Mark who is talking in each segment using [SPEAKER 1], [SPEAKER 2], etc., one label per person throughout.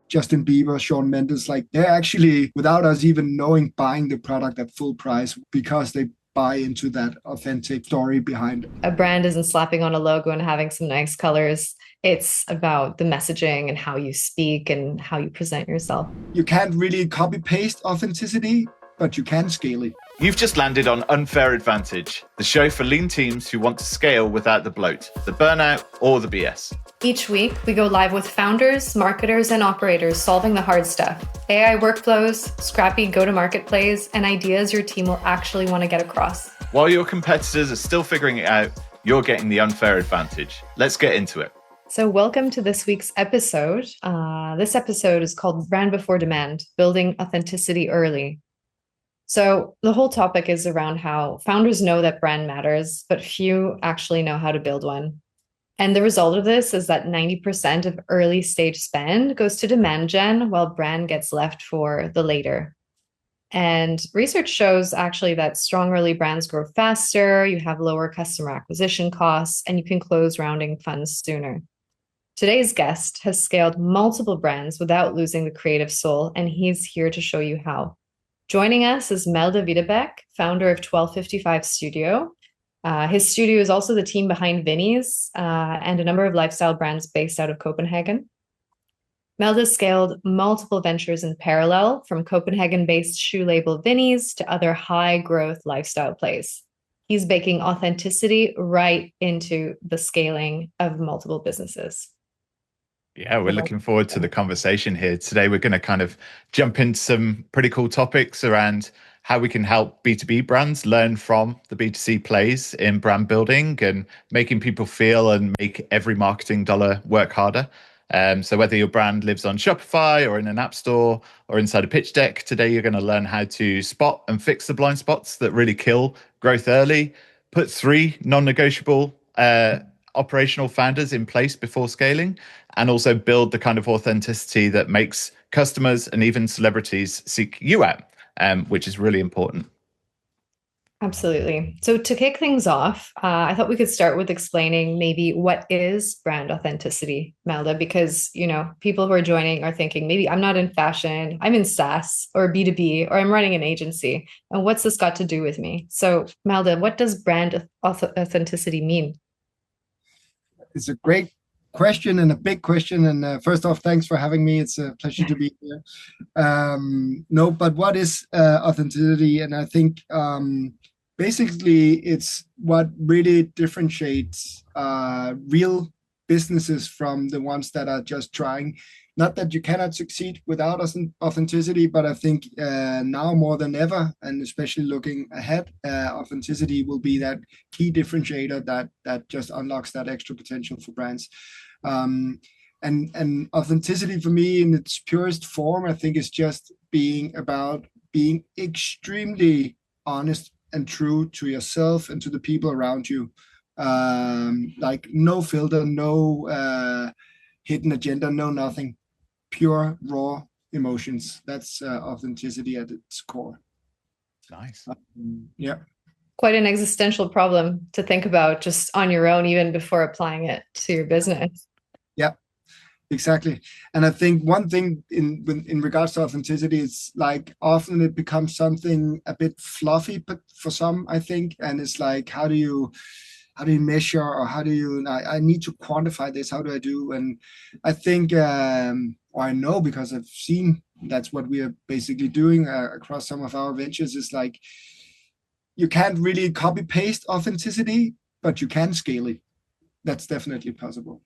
[SPEAKER 1] Justin Bieber, Shawn Mendes, like they're actually, without us even knowing, buying the product at full price because they buy into that authentic story behind it.
[SPEAKER 2] A brand isn't slapping on a logo and having some nice colors. It's about the messaging and how you speak and how you present yourself.
[SPEAKER 1] You can't really copy paste authenticity, but you can scale it.
[SPEAKER 3] You've just landed on Unfair Advantage, the show for lean teams who want to scale without the bloat, the burnout, or the BS.
[SPEAKER 2] Each week, we go live with founders, marketers, and operators solving the hard stuff. AI workflows, scrappy go-to-market plays, and ideas your team will actually want to get across.
[SPEAKER 3] While your competitors are still figuring it out, you're getting the unfair advantage. Let's get into it.
[SPEAKER 2] So welcome to this week's episode. This episode is called Brand Before Demand, Building Authenticity Early. So the whole topic is around how founders know that brand matters, but few actually know how to build one. And the result of this is that 90% of early stage spend goes to demand gen, while brand gets left for the later. And research shows actually that strong early brands grow faster, you have lower customer acquisition costs, and you can close rounding funds sooner. Today's guest has scaled multiple brands without losing the creative soul, and he's here to show you how. Joining us is Malte Videbæk, founder of 1255 Studio. His studio is also the team behind Vinny's and a number of lifestyle brands based out of Copenhagen. Malte scaled multiple ventures in parallel, from Copenhagen-based shoe label Vinny's to other high-growth lifestyle plays. He's baking authenticity right into the scaling of multiple businesses.
[SPEAKER 3] Yeah, we're looking forward to the conversation here. Today, we're going to kind of jump into some pretty cool topics around how we can help B2B brands learn from the B2C plays in brand building and making people feel and make every marketing dollar work harder. So whether your brand lives on Shopify or in an app store or inside a pitch deck, today you're going to learn how to spot and fix the blind spots that really kill growth early, put 3 non-negotiable operational founders in place before scaling, and also build the kind of authenticity that makes customers and even celebrities seek you out, which is really important.
[SPEAKER 2] Absolutely. So to kick things off, I thought we could start with explaining maybe what is brand authenticity, Malte, because, people who are joining are thinking, maybe I'm not in fashion, I'm in SaaS or B2B, or I'm running an agency. And what's this got to do with me? So Malte, what does brand authenticity mean?
[SPEAKER 1] It's a great question and a big question. And first off, thanks for having me. It's a pleasure to be here. But what is authenticity? And I think basically it's what really differentiates real businesses from the ones that are just trying. Not that you cannot succeed without authenticity, but I think now more than ever, and especially looking ahead, authenticity will be that key differentiator that just unlocks that extra potential for brands. And authenticity for me in its purest form, I think, is just being about being extremely honest and true to yourself and to the people around you. Like no filter, no hidden agenda, no nothing. Pure, raw emotions. That's authenticity at its core.
[SPEAKER 3] Nice.
[SPEAKER 1] Yeah.
[SPEAKER 2] Quite an existential problem to think about just on your own, even before applying it to your business.
[SPEAKER 1] Yeah, exactly. And I think one thing in regards to authenticity is like often it becomes something a bit fluffy, but for some, I think, and it's like, how do you measure, or how do you, I need to quantify this, how do I do? And I think, or I know because I've seen that's what we are basically doing across some of our ventures, is like, you can't really copy paste authenticity, but you can scale it. That's definitely possible.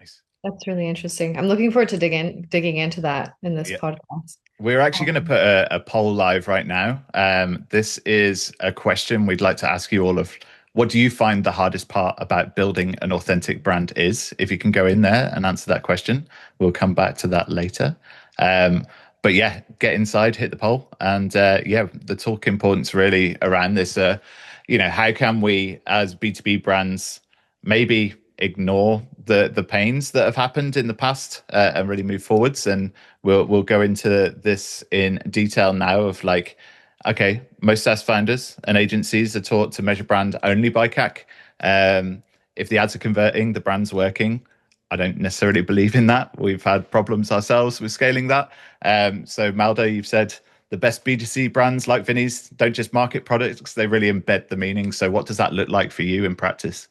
[SPEAKER 3] Nice.
[SPEAKER 2] That's really interesting. I'm looking forward to digging into that in this podcast.
[SPEAKER 3] We're actually going to put a poll live right now. This is a question we'd like to ask you all of. What do you find the hardest part about building an authentic brand is? If you can go in there and answer that question, we'll come back to that later. But yeah, get inside, hit the poll. And the talking points really around this, how can we as B2B brands maybe ignore the pains that have happened in the past and really move forwards? And we'll go into this in detail now of like, okay, most SaaS founders and agencies are taught to measure brand only by CAC. If the ads are converting, the brand's working. I don't necessarily believe in that. We've had problems ourselves with scaling that. So Malte, you've said the best B2C brands like Vinny's don't just market products, they really embed the meaning. So what does that look like for you in practice?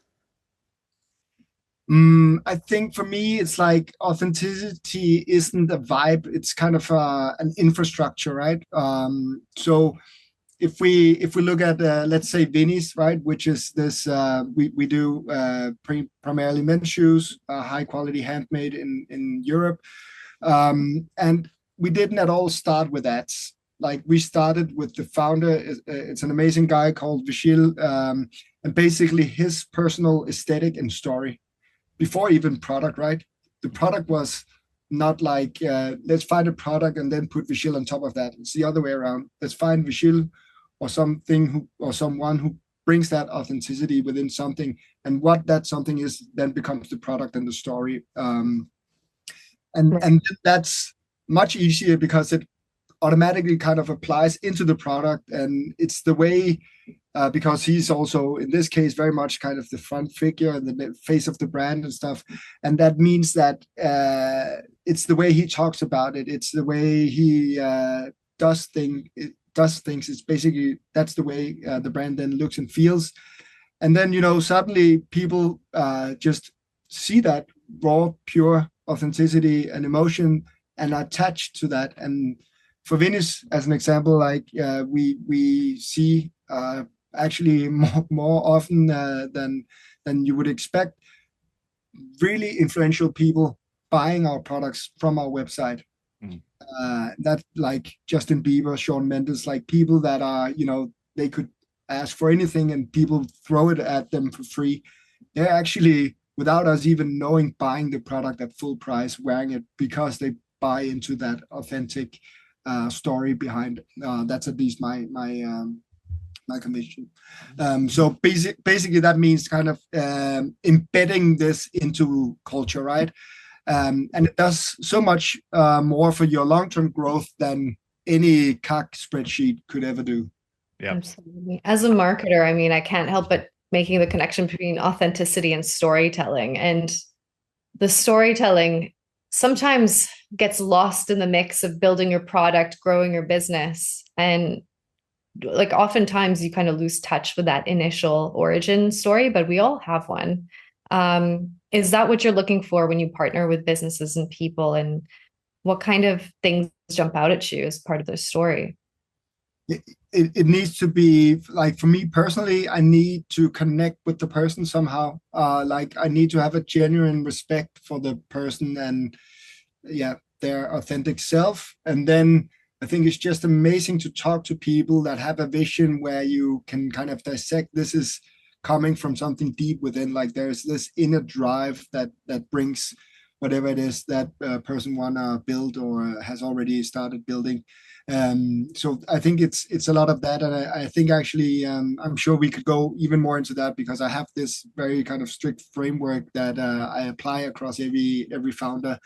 [SPEAKER 1] I think for me, it's like authenticity isn't a vibe. It's kind of an infrastructure, right? So if we look at let's say Vinny's, right, which is this we do primarily men's shoes, high quality handmade in Europe, and we didn't at all start with ads. Like we started with the founder. It's an amazing guy called Vishil, and basically his personal aesthetic and story before even product, right? The product was not like let's find a product and then put Vishil on top of that. It's the other way around. Let's find Vishil or something or someone who brings that authenticity within something, and what that something is then becomes the product and the story. And that's much easier because it automatically kind of applies into the product, and it's the way because he's also in this case very much kind of the front figure and the face of the brand and stuff, and that means that it's the way he talks about it, it's the way he does things. It's basically that's the way the brand then looks and feels, and then suddenly people just see that raw, pure authenticity and emotion and attach to that. And for Vinny's, as an example, like we see actually more often than you would expect, really influential people buying our products from our website. That like Justin Bieber, Shawn Mendes, like people that are they could ask for anything and people throw it at them for free. They're actually, without us even knowing, buying the product at full price, wearing it because they buy into that authentic story behind. That's at least my conviction. So basically that means kind of embedding this into culture, right? And it does so much more for your long-term growth than any CAC spreadsheet could ever do.
[SPEAKER 3] Yeah,
[SPEAKER 2] absolutely. As a marketer, I mean, I can't help but making the connection between authenticity and storytelling. And the storytelling sometimes gets lost in the mix of building your product, growing your business. And like oftentimes you kind of lose touch with that initial origin story, but we all have one. Is that what you're looking for when you partner with businesses and people, and what kind of things jump out at you as part of their story?
[SPEAKER 1] It needs to be like, for me personally, I need to connect with the person somehow. Like I need to have a genuine respect for the person and their authentic self. And then I think it's just amazing to talk to people that have a vision where you can kind of dissect this is coming from something deep within. Like there's this inner drive that brings whatever it is that person wanna build or has already started building. So I think it's a lot of that, and I think actually I'm sure we could go even more into that because I have this very kind of strict framework that I apply across every founder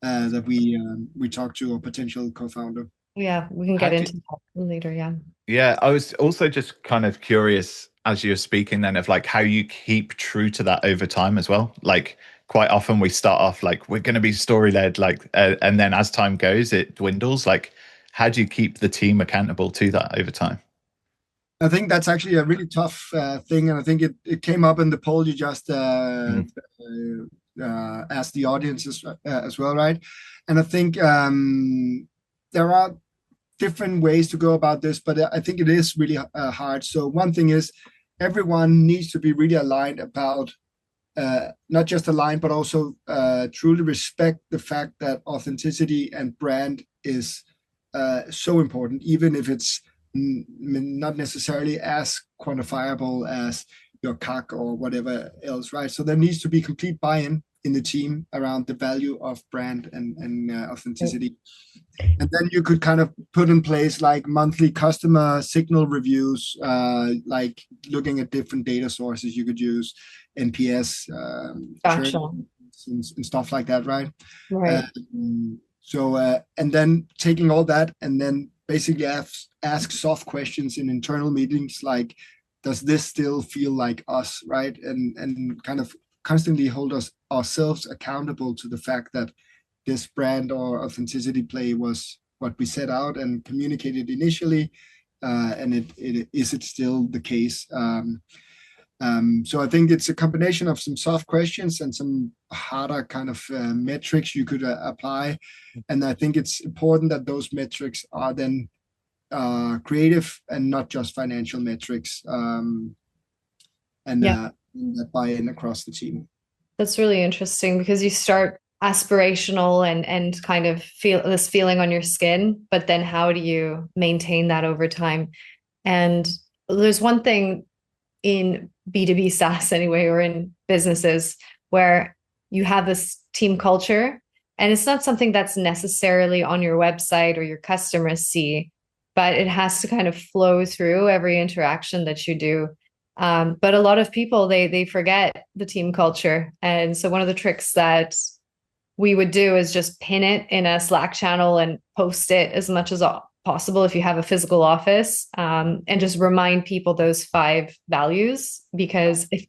[SPEAKER 1] that we talk to, or potential co-founder.
[SPEAKER 2] Yeah, we can get into that later.
[SPEAKER 3] Yeah, I was also just kind of curious as you're speaking then of like how you keep true to that over time as well. Like quite often we start off like we're going to be story led, like and then as time goes it dwindles. Like how do you keep the team accountable to that over time?
[SPEAKER 1] I think that's actually a really tough thing, and I think it came up in the poll you just asked the audience as well, right? And I think there are different ways to go about this, but I think it is really hard. So one thing is everyone needs to be really aligned about not just aligned, but also truly respect the fact that authenticity and brand is so important, even if it's not necessarily as quantifiable as your CAC or whatever else, right? So there needs to be complete buy-in in the team around the value of brand and authenticity. And then you could kind of put in place like monthly customer signal reviews, like looking at different data sources. You could use NPS, and stuff like that, right?
[SPEAKER 2] Right.
[SPEAKER 1] And then taking all that and then basically ask soft questions in internal meetings like, does this still feel like us, right? And kind of constantly hold ourselves accountable to the fact that this brand or authenticity play was what we set out and communicated initially, and is it still the case? So I think it's a combination of some soft questions and some harder kind of metrics you could apply. And I think it's important that those metrics are then creative and not just financial metrics, and that buy-in across the team.
[SPEAKER 2] That's really interesting, because you start aspirational and kind of feel this feeling on your skin, but then how do you maintain that over time? And there's one thing in B2B SaaS anyway, or in businesses, where you have this team culture, and it's not something that's necessarily on your website or your customers see, but it has to kind of flow through every interaction that you do. But a lot of people, they forget the team culture. And so one of the tricks that we would do is just pin it in a Slack channel and post it as much as possible if you have a physical office, and just remind people those 5 values. Because if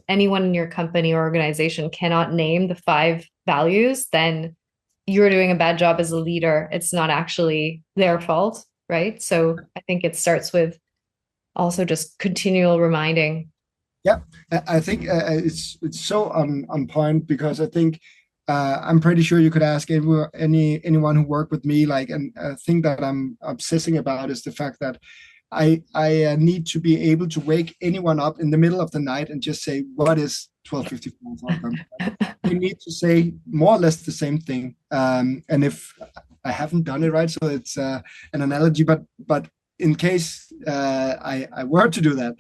[SPEAKER 2] anyone in your company or organization cannot name the 5 values, then you're doing a bad job as a leader. It's not actually their fault, right? So I think it starts with also just continual reminding.
[SPEAKER 1] Yeah, I think it's so on point, because I think I'm pretty sure you could ask anyone who worked with me, like, and a thing that I'm obsessing about is the fact that I need to be able to wake anyone up in the middle of the night and just say, what is 1254? They need to say more or less the same thing. And if I haven't done it right, so it's an analogy, but in case I were to do that,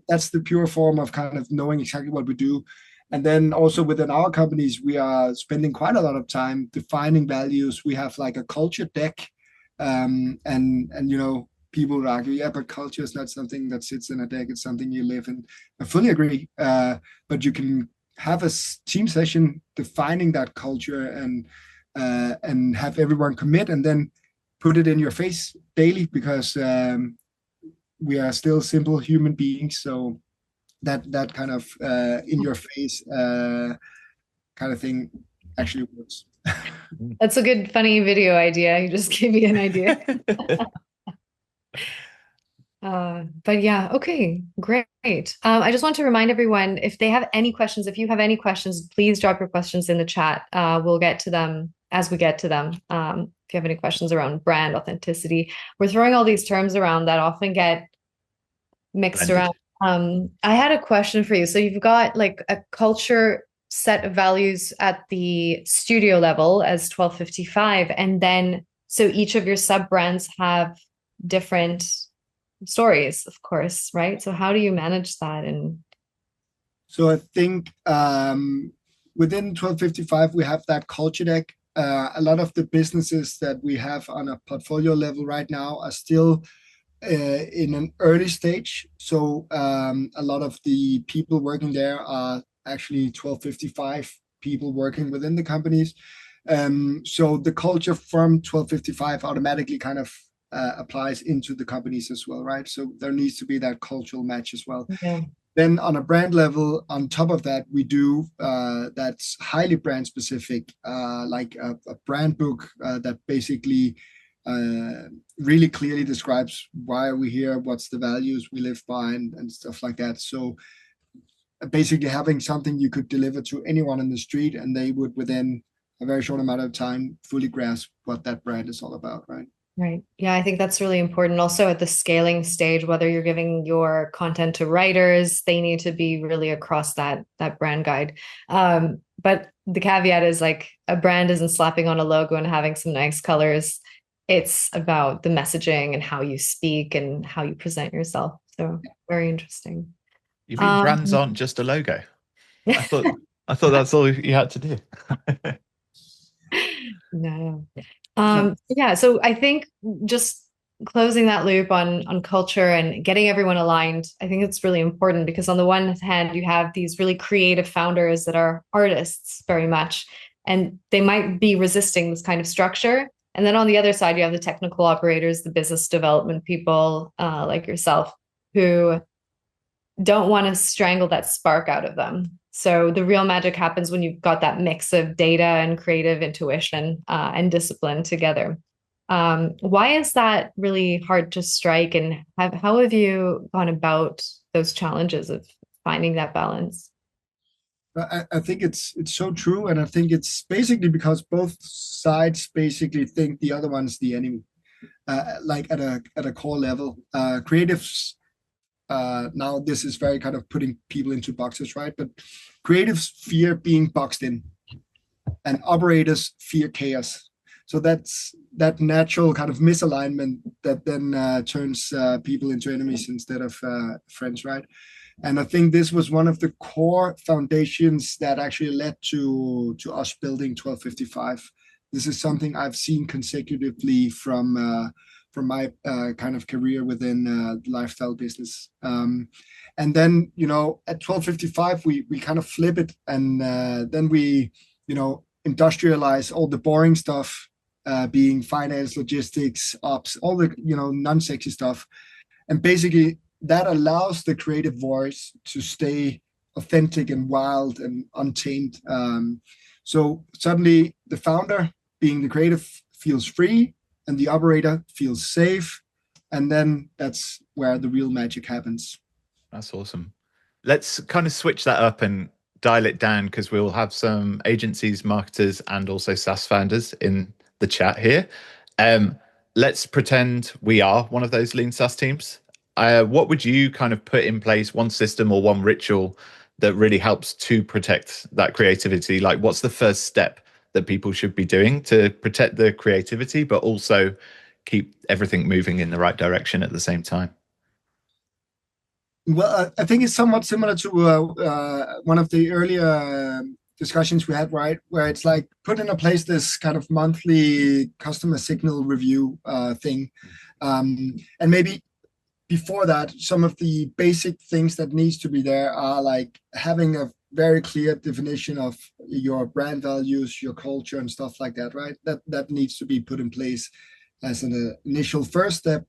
[SPEAKER 1] that's the pure form of kind of knowing exactly what we do. And then also within our companies, we are spending quite a lot of time defining values. We have like a culture deck, and people would argue, yeah, but culture is not something that sits in a deck; it's something you live in. I fully agree, but you can have a team session defining that culture and have everyone commit, and then put it in your face daily, because we are still simple human beings. So that kind of in your face kind of thing actually works.
[SPEAKER 2] That's a good funny video idea. You just gave me an idea. But yeah, okay, great. I just want to remind everyone, if you have any questions, please drop your questions in the chat. We'll get to them as we get to them. If you have any questions around brand authenticity, we're throwing all these terms around that often get mixed around. I had a question for you. So you've got like a culture set of values at the studio level as 1255, and then so each of your sub brands have different stories, of course, right? So how do you manage that? And
[SPEAKER 1] so I think within 1255 we have that culture deck. A lot of the businesses that we have on a portfolio level right now are still in an early stage. So a lot of the people working there are actually 1255 people working within the companies. So the culture from 1255 automatically kind of applies into the companies as well, right? So there needs to be that cultural match as well.
[SPEAKER 2] yeah.
[SPEAKER 1] Then on a brand level, on top of that, we do that's highly brand specific, like a brand book that basically really clearly describes why are we here, what's the values we live by, and stuff like that. So basically having something you could deliver to anyone in the street, and they would within a very short amount of time fully grasp what that brand is all about, right?
[SPEAKER 2] Right. Yeah, I think that's really important. Also at the scaling stage, whether you're giving your content to writers, they need to be really across that brand guide. But the caveat is, like, a brand isn't slapping on a logo and having some nice colors. It's about the messaging and how you speak and how you present yourself. So very interesting.
[SPEAKER 3] You mean brands aren't just a logo? I thought that's all you had to do.
[SPEAKER 2] No. Yeah, so I think just closing that loop on culture and getting everyone aligned, I think it's really important, because on the one hand, you have these really creative founders that are artists very much, and they might be resisting this kind of structure. And then on the other side, you have the technical operators, the business development people like yourself, who don't want to strangle that spark out of them. So the real magic happens when you've got that mix of data and creative intuition and discipline together. Why is that really hard to strike? And how have you gone about those challenges of finding that balance?
[SPEAKER 1] I think it's so true, and I think it's basically because both sides basically think the other one's the enemy. Like at a core level, creatives. Now this is very kind of putting people into boxes, right? But creatives fear being boxed in, and operators fear chaos. So that's that natural kind of misalignment that then turns people into enemies instead of friends, right? And I think this was one of the core foundations that actually led to us building 1255. This is something I've seen consecutively from my kind of career within the lifestyle business. And then, at 1255, we kind of flip it, and then we, industrialize all the boring stuff, being finance, logistics, ops, all the, non-sexy stuff. And basically, that allows the creative voice to stay authentic and wild and untamed. So suddenly the founder, being the creative, feels free, and the operator feels safe. And then that's where the real magic happens.
[SPEAKER 3] That's awesome. Let's kind of switch that up and dial it down, because we'll have some agencies, marketers, and also SaaS founders in the chat here. Let's pretend we are one of those lean SaaS teams. What would you kind of put in place, one system or one ritual that really helps to protect that creativity? Like, what's the first step that people should be doing to protect the creativity, but also keep everything moving in the right direction at the same time?
[SPEAKER 1] Well, I think it's somewhat similar to one of the earlier discussions we had, right? Where it's like put in place this kind of monthly customer signal review thing. And maybe before that, some of the basic things that needs to be there are like having a very clear definition of your brand values, your culture, and stuff like that, right? That needs to be put in place as an initial first step.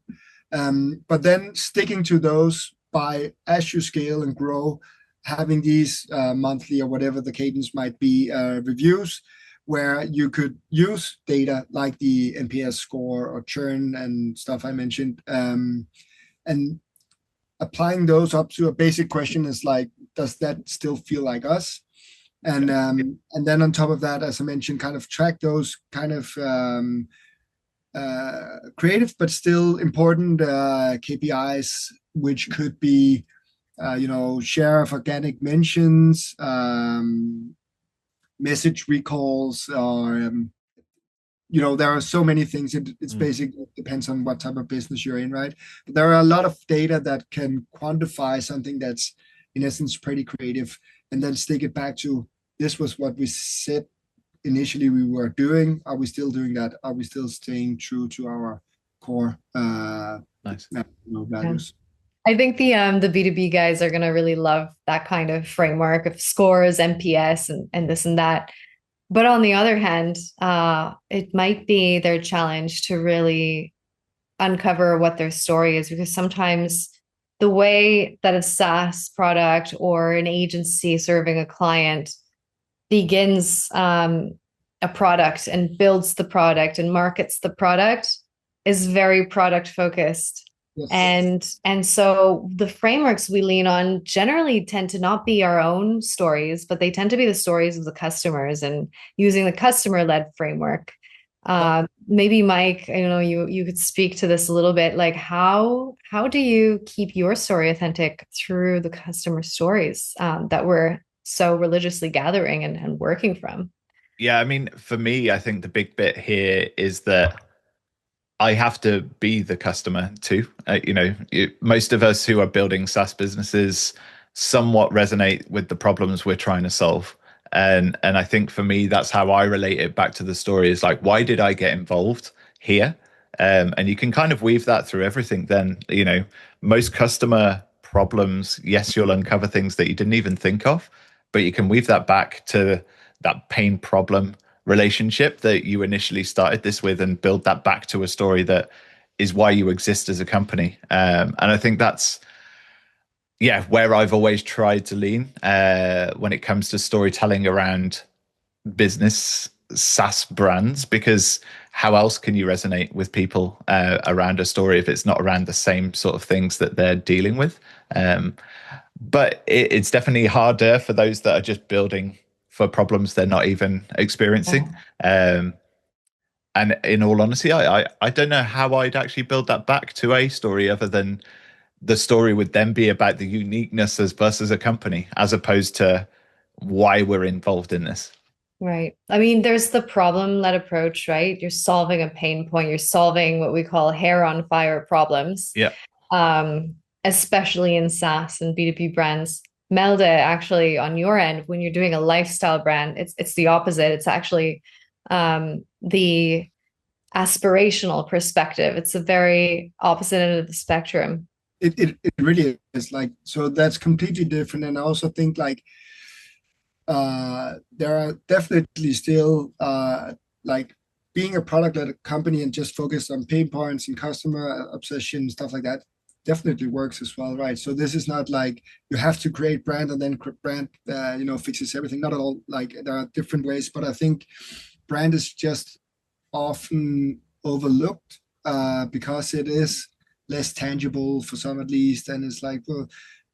[SPEAKER 1] But then sticking to those by as you scale and grow, having these monthly or whatever the cadence might be reviews, where you could use data like the NPS score or churn and stuff I mentioned, and applying those up to a basic question is like, does that still feel like us? And then on top of that, as I mentioned, kind of track those kind of creative but still important KPIs, which could be share of organic mentions, message recalls, or there are so many things. It's basically depends on what type of business you're in, right? But there are a lot of data that can quantify something that's in essence pretty creative, and then stick it back to this was what we said initially we were doing. Are we still doing that? Are we still staying true to our core
[SPEAKER 3] nice
[SPEAKER 1] values?
[SPEAKER 2] I think the B2B guys are going to really love that kind of framework of scores, NPS, and this and that. But on the other hand, it might be their challenge to really uncover what their story is, because sometimes the way that a SaaS product or an agency serving a client begins a product and builds the product and markets the product is very product focused. Yes. And so the frameworks we lean on generally tend to not be our own stories, but they tend to be the stories of the customers, and using the customer-led framework. Maybe Mike, I don't know, you could speak to this a little bit. Like how do you keep your story authentic through the customer stories that we're so religiously gathering and working from?
[SPEAKER 3] Yeah, I mean, for me, I think the big bit here is that I have to be the customer too. Most of us who are building SaaS businesses somewhat resonate with the problems we're trying to solve. And I think for me, that's how I relate it back to the story, is like, why did I get involved here? And you can kind of weave that through everything then. Most customer problems, yes, you'll uncover things that you didn't even think of, but you can weave that back to that pain problem relationship that you initially started this with, and build that back to a story that is why you exist as a company. And I think that's, yeah, where I've always tried to lean when it comes to storytelling around business SaaS brands, because how else can you resonate with people around a story if it's not around the same sort of things that they're dealing with? But it's definitely harder for those that are just building for problems they're not even experiencing. And in all honesty, I don't know how I'd actually build that back to a story other than the story would then be about the uniqueness as versus a company, as opposed to why we're involved in this.
[SPEAKER 2] Right. I mean, there's the problem-led approach, right? You're solving a pain point. You're solving what we call hair on fire problems.
[SPEAKER 3] Yeah.
[SPEAKER 2] Especially in SaaS and B2B brands. Malte, actually, on your end, when you're doing a lifestyle brand, it's the opposite. It's actually the aspirational perspective. It's the very opposite end of the spectrum.
[SPEAKER 1] It really is, like, so that's completely different. And I also think, like, there are definitely still like being a product-led company and just focused on pain points and customer obsession, stuff like that, definitely works as well, right? So this is not like you have to create brand and then brand fixes everything. Not at all. Like, there are different ways, but I think brand is just often overlooked because it is less tangible for some, at least, and it's like, well,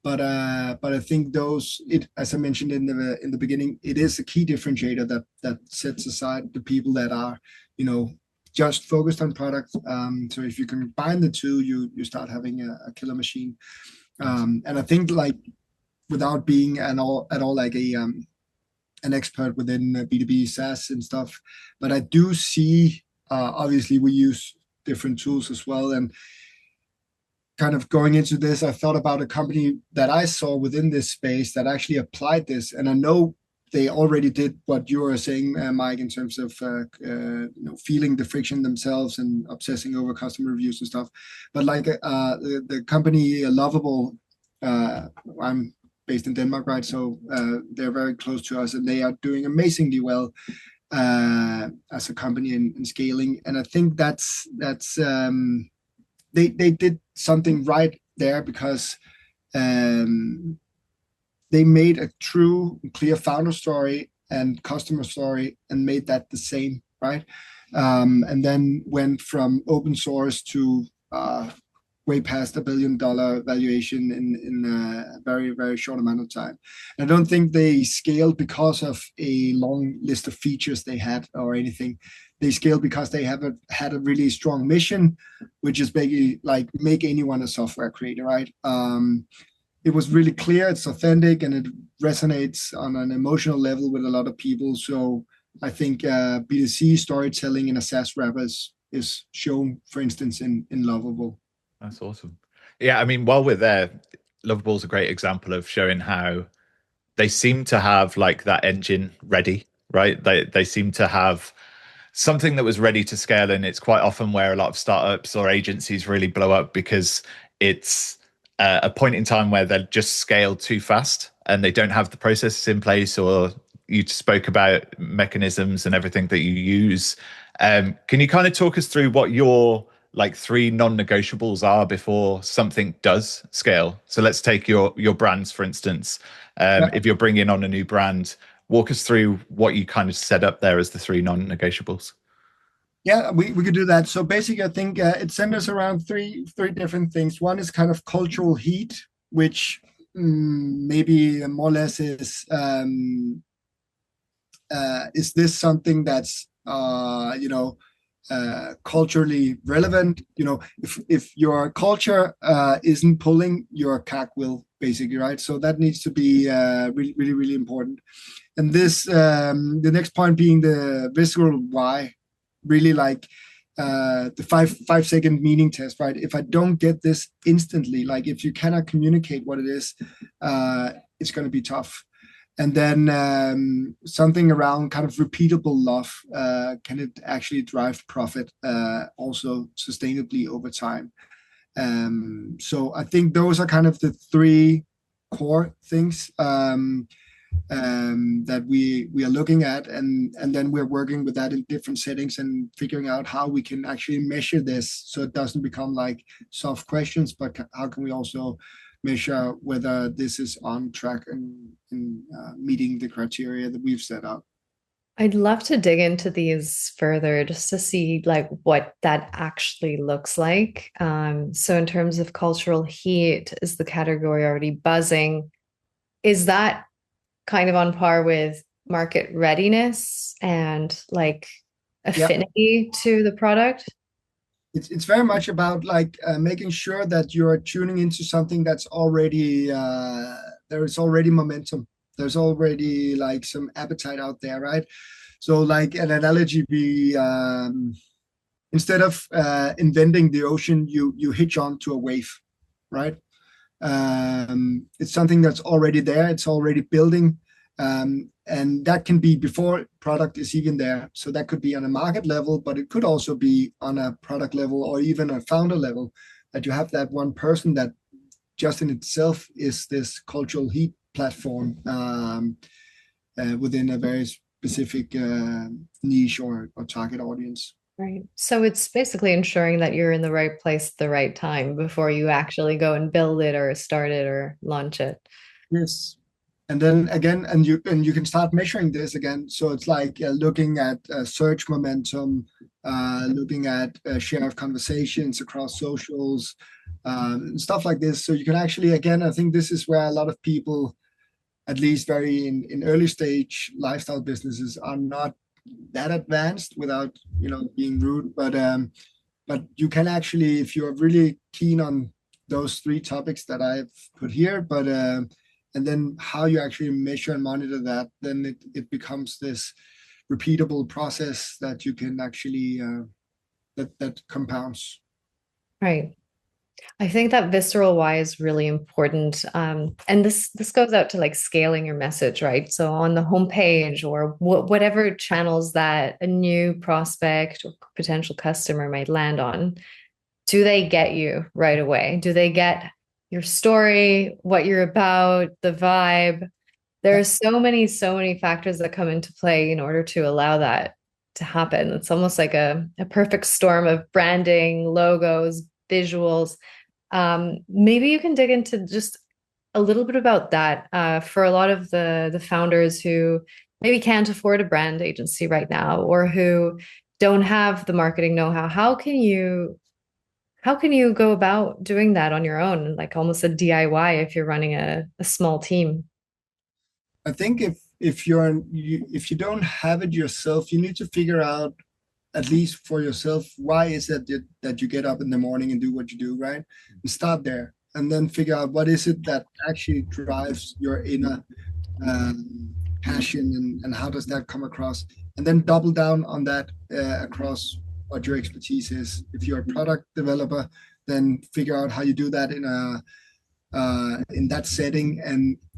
[SPEAKER 1] but I think as I mentioned in the beginning, it is a key differentiator that sets aside the people that are, just focused on product. So if you combine the two, you start having a killer machine. And I think, like, without being at all like an expert within B2B SaaS and stuff, but I do see, obviously we use different tools as well. And kind of going into this, I thought about a company that I saw within this space that actually applied this. And I know they already did what you were saying, Mike, in terms of feeling the friction themselves and obsessing over customer reviews and stuff. But like the company Lovable, I'm based in Denmark, right? So they're very close to us, and they are doing amazingly well as a company in scaling. And I think that's they did something right there, because they made a true, clear founder story and customer story and made that the same, right? And then went from open source to way past $1 billion valuation in a very, very short amount of time. And I don't think they scaled because of a long list of features they had or anything. They scaled because they had a really strong mission, which is basically like make anyone a software creator, right? It was really clear, it's authentic, and it resonates on an emotional level with a lot of people. So I think B2C storytelling in a SaaS wrap is shown, for instance, in Lovable.
[SPEAKER 3] That's awesome. Yeah, I mean, while we're there, Lovable's a great example of showing how they seem to have like that engine ready, right? They seem to have something that was ready to scale, and it's quite often where a lot of startups or agencies really blow up because it's a point in time where they're just scaled too fast and they don't have the processes in place, or you spoke about mechanisms and everything that you use. Can you kind of talk us through what your like 3 non-negotiables are before something does scale? So let's take your brands, for instance. If you're bringing on a new brand, walk us through what you kind of set up there as the 3 non-negotiables.
[SPEAKER 1] Yeah, we could do that. So basically, I think it centers around three different things. One is kind of cultural heat, which maybe more or less is this something that's culturally relevant? If your culture isn't pulling, your CAC will, basically, right? So that needs to be really, really, really important. And this, the next point being the visceral why, really like the 5-second meaning test, right? If I don't get this instantly, like if you cannot communicate what it is, it's going to be tough. And then something around kind of repeatable love. Can it actually drive profit also sustainably over time? So I think those are kind of the 3 core things that we are looking at, and then we're working with that in different settings and figuring out how we can actually measure this so it doesn't become like soft questions, but how can we also measure whether this is on track and meeting the criteria that we've set out.
[SPEAKER 2] I'd love to dig into these further just to see like what that actually looks like. So in terms of cultural heat, is the category already buzzing? Is that kind of on par with market readiness and like affinity to the product?
[SPEAKER 1] It's very much about like making sure that you're tuning into something that's already there is already momentum. There's already like some appetite out there, right? So like an analogy be instead of inventing the ocean, you hitch on to a wave, right? It's something that's already there. It's already building. And that can be before product is even there. So that could be on a market level, but it could also be on a product level or even a founder level, that you have that one person that just in itself is this cultural heat platform within a very specific niche or target audience.
[SPEAKER 2] Right. So it's basically ensuring that you're in the right place at the right time before you actually go and build it or start it or launch it.
[SPEAKER 1] Yes. And then again, and you can start measuring this again. So it's like looking at search momentum, looking at share of conversations across socials, stuff like this. So you can actually, again, I think this is where a lot of people, at least very in early stage lifestyle businesses, are not that advanced without being rude. But you can actually, if you're really keen on those three topics that I've put here, but and then how you actually measure and monitor that, then it becomes this repeatable process that you can actually that compounds.
[SPEAKER 2] Right. I think that visceral why is really important. And this goes out to like scaling your message, right? So on the homepage or whatever channels that a new prospect or potential customer might land on, do they get you right away? Do they get your story, what you're about, the vibe? There are so many factors that come into play in order to allow that to happen. It's almost like a perfect storm of branding, logos, visuals. Maybe you can dig into just a little bit about that for a lot of the founders who maybe can't afford a brand agency right now or who don't have the marketing know-how. How can you go about doing that on your own, like almost a DIY if you're running a small team?
[SPEAKER 1] I think if you don't have it yourself, you need to figure out, at least for yourself, why is it that you get up in the morning and do what you do, right? And start there, and then figure out what is it that actually drives your inner passion, and how does that come across, and then double down on that across what your expertise is. If you're a product developer, then figure out how you do that in that setting.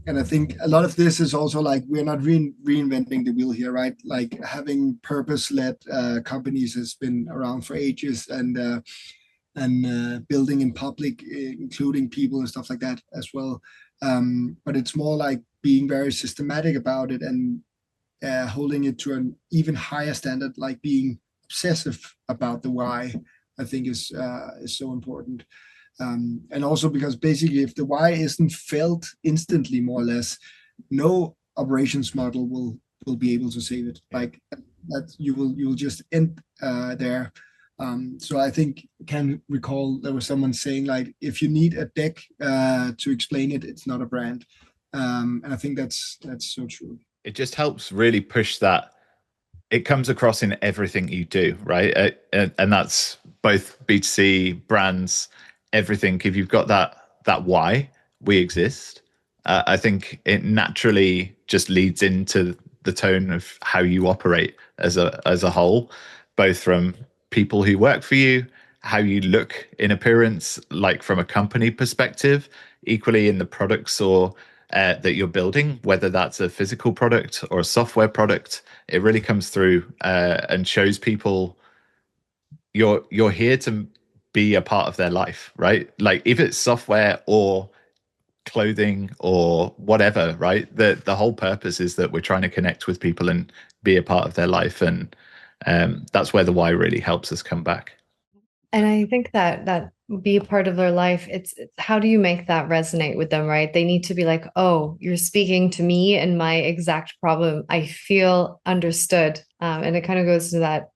[SPEAKER 1] And I think a lot of this is also like, we're not reinventing the wheel here, right? Like having purpose-led companies has been around for ages, and building in public, including people and stuff like that as well. But it's more like being very systematic about it, and holding it to an even higher standard, like being obsessive about the why, I think is so important. And also because basically, if the why isn't felt instantly, more or less, no operations model will be able to save it. Like that, you will just end there. So I think I can recall there was someone saying, like, if you need a deck to explain it, it's not a brand. And I think that's so true.
[SPEAKER 3] It just helps really push that. It comes across in everything you do, right? And that's both B2C, brands, everything. If you've got that why we exist, I think it naturally just leads into the tone of how you operate as a whole, both from people who work for you, how you look in appearance, like from a company perspective, equally in the products or that you're building, whether that's a physical product or a software product. It really comes through and shows people you're here to be a part of their life, right? Like if it's software or clothing or whatever, right? The whole purpose is that we're trying to connect with people and be a part of their life, and that's where the why really helps us come back.
[SPEAKER 2] And I think that be a part of their life, it's how do you make that resonate with them, right? They need to be like, oh, you're speaking to me and my exact problem. I feel understood. And it kind of goes to that,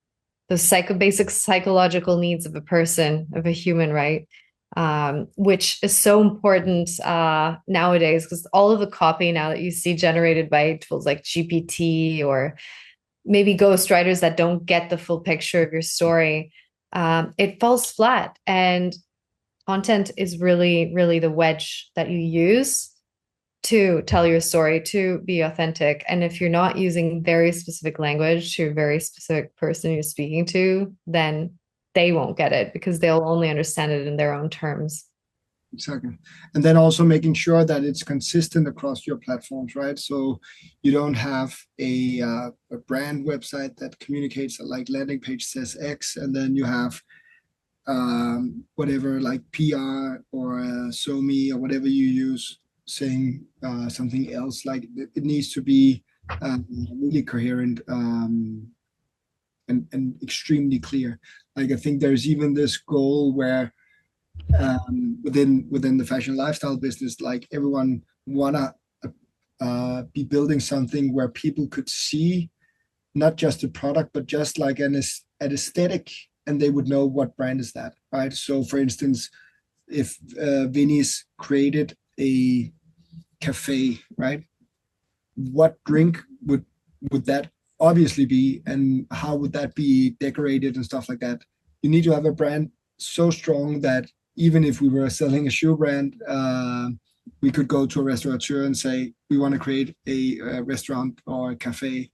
[SPEAKER 2] the basic psychological needs of a person, of a human, right? Which is so important nowadays, because all of the copy now that you see generated by tools like GPT or maybe ghostwriters that don't get the full picture of your story, it falls flat. And content is really, really the wedge that you use to tell your story, to be authentic. And if you're not using very specific language to a very specific person you're speaking to, then they won't get it because they'll only understand it in their own terms.
[SPEAKER 1] Exactly. And then also making sure that it's consistent across your platforms, right? So you don't have a brand website that communicates, like landing page says X, and then you have whatever, like PR or SoMe or whatever you use saying something else. Like it needs to be really coherent and extremely clear. Like I think there's even this goal where within the fashion lifestyle business, like everyone wanna be building something where people could see not just a product but just like an aesthetic, and they would know what brand is that, right? So for instance, if Vinny's created a cafe, right, what drink would that obviously be, and how would that be decorated and stuff like that? You need to have a brand so strong that even if we were selling a shoe brand, we could go to a restaurateur and say, we want to create a restaurant or a cafe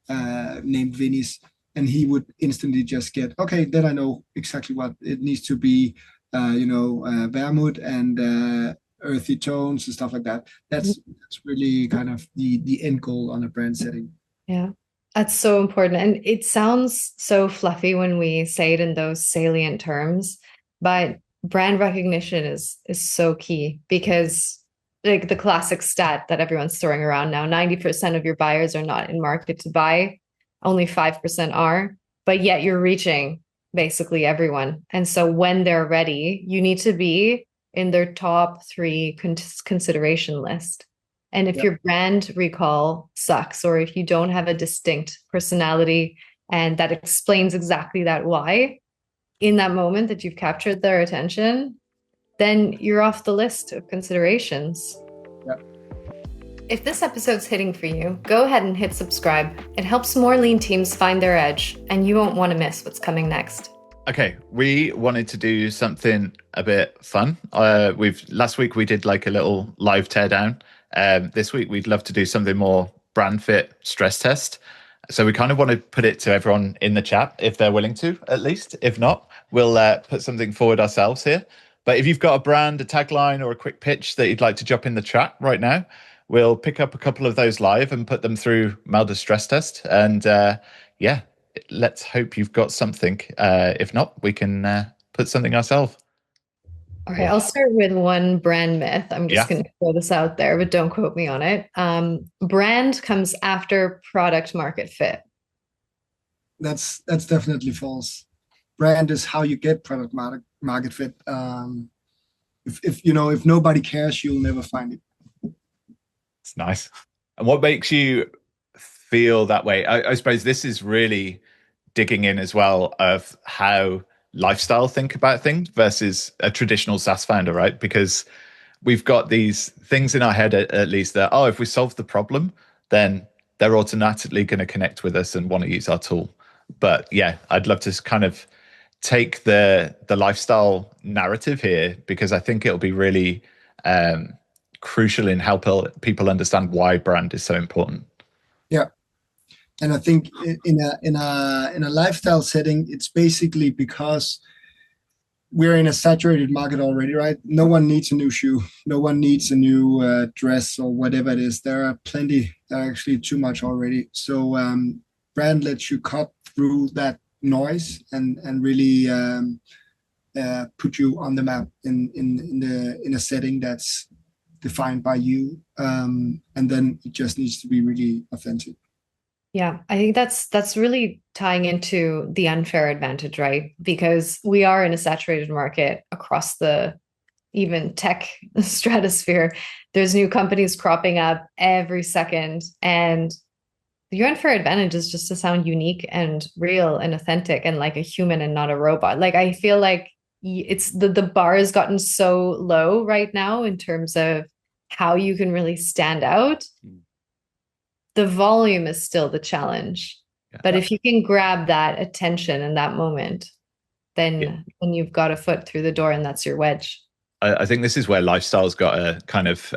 [SPEAKER 1] named Vinny's. And he would instantly just get, okay, then I know exactly what it needs to be, vermouth and earthy tones and stuff like that. That's really kind of the end goal on a brand setting.
[SPEAKER 2] Yeah, that's so important. And it sounds so fluffy when we say it in those salient terms, but brand recognition is so key, because like the classic stat that everyone's throwing around now, 90% of your buyers are not in market to buy, only 5% are, but yet you're reaching basically everyone. And so when they're ready, you need to be in their top 3 consideration list. And if your brand recall sucks, or if you don't have a distinct personality and that explains exactly that why in that moment that you've captured their attention, then you're off the list of considerations.
[SPEAKER 1] Yep.
[SPEAKER 2] If this episode's hitting for you, go ahead and hit subscribe. It helps more lean teams find their edge, and you won't want to miss what's coming next.
[SPEAKER 3] Okay, we wanted to do something a bit fun. Last week we did like a little live teardown. This week we'd love to do something more brand fit stress test. So we kind of want to put it to everyone in the chat if they're willing to, at least. If not, we'll put something forward ourselves here. But if you've got a brand, a tagline, or a quick pitch that you'd like to drop in the chat right now, we'll pick up a couple of those live and put them through Malte's stress test. And let's hope you've got something. If not, we can put something ourselves.
[SPEAKER 2] All right, I'll start with one brand myth. I'm just going to throw this out there, but don't quote me on it. Brand comes after product market fit.
[SPEAKER 1] That's definitely false. Brand is how you get product market fit. If nobody cares, you'll never find it.
[SPEAKER 3] It's nice. And what makes you feel that way? I suppose this is really digging in as well of how lifestyle think about things versus a traditional SaaS founder, right? Because we've got these things in our head, at least, that, if we solve the problem, then they're automatically going to connect with us and want to use our tool. But yeah, I'd love to kind of take the lifestyle narrative here, because I think it'll be really crucial in helping people understand why brand is so important.
[SPEAKER 1] Yeah. And I think in a lifestyle setting, it's basically because we're in a saturated market already, right? No one needs a new shoe. No one needs a new dress or whatever it is. There are plenty. There are actually too much already. So brand lets you cut through that noise and really put you on the map in a setting that's defined by you. And then it just needs to be really authentic.
[SPEAKER 2] Yeah, I think that's really tying into the unfair advantage, right? Because we are in a saturated market across the even tech stratosphere. There's new companies cropping up every second, and your unfair advantage is just to sound unique and real and authentic and like a human and not a robot. Like I feel like it's the bar has gotten so low right now in terms of how you can really stand out. The volume is still the challenge.
[SPEAKER 3] Yeah.
[SPEAKER 2] But if you can grab that attention in that moment, then you've got a foot through the door, and that's your wedge.
[SPEAKER 3] I think this is where lifestyle's got a kind of